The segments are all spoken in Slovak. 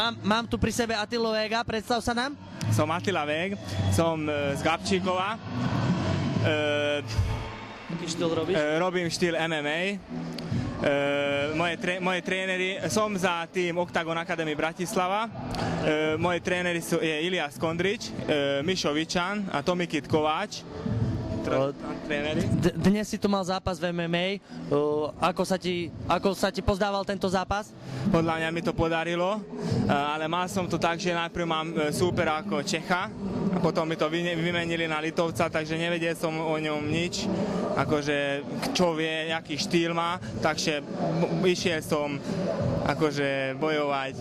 Mám tu pri sebe Attilu Vega, predstav sa nám. Som Attila Veg, som z Gabčíkova. Aký štýl robíš? Robím štýl MMA. Moje tréneri, som za tým Octagon Academy Bratislava. Moji tréneri je Ilias Kondrič, Mišo Vičan a Tomikit Kováč. Dnes si tu mal zápas v MMA. Ako sa ti pozdával tento zápas? Podľa mňa mi to podarilo, ale mal som to tak, že najprv mám súpera ako Čecha a potom mi to vymenili na Litovca, takže nevedel som o ňom nič, akože čo vie, aký štýl má, takže išiel som akože bojovať.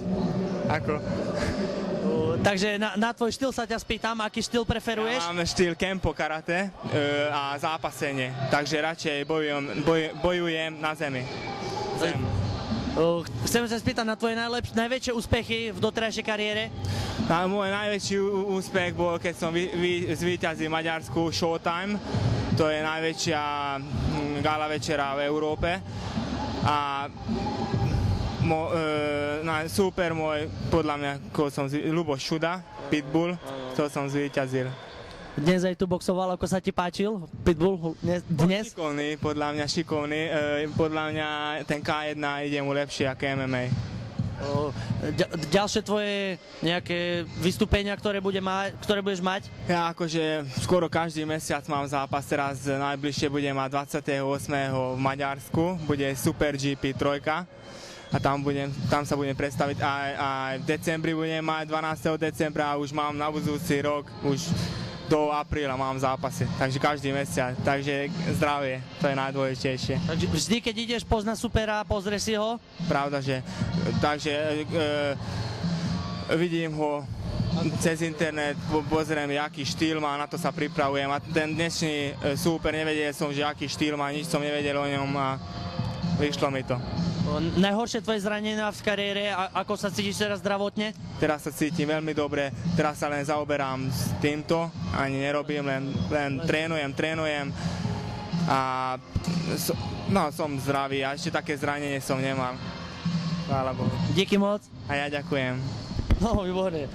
Takže na tvoj štýl sa ťa spýtam, aký štýl preferuješ? Ja mám štýl kempo karate a zápasenie, takže radšej bojujem na zemi. Chcem sa spýtať na tvoje najväčšie úspechy v doterajšej kariére? Môj najväčší úspech bol, keď som zvíťazil v Maďarsku Showtime. To je najväčšia gala večera v Európe. A super môj, podľa mňa, Ľuboš Šuda, Pitbull, to som zvíťazil. Dnes aj tu boxoval, ako sa ti páčil Pitbull dnes? Šikovný, podľa mňa šikovný, podľa mňa ten K1 ide mu lepšie ako MMA. Ďalšie tvoje nejaké vystúpenia, ktoré budeš mať? Ja akože skoro každý mesiac mám zápas, teraz najbližšie budem mať 28. v Maďarsku, bude Super GP 3. A tam sa budem predstaviť a v decembri budem mať 12. decembra a už mám na budúci rok, už do apríla mám zápasy, takže každý mesiac, takže zdravie, to je najdôležitejšie. Takže vždy, keď ideš poznať supera, pozrieš si ho? Pravda, že, takže vidím ho cez internet, pozriem, aký štýl má, na to sa pripravujem a ten dnešný súper, nevedel som, že aký štýl má, nič som nevedel o ňom a vyšlo mi to. Najhoršie tvoje zranenia v kariére, ako sa cítiš teraz zdravotne? Teraz sa cítim veľmi dobre, teraz sa len zaoberám s týmto, ani nerobím, len trénujem a som zdravý a ešte také zranenie som nemal. Chvála Bohu. Díky moc. A ja ďakujem. No, výborné.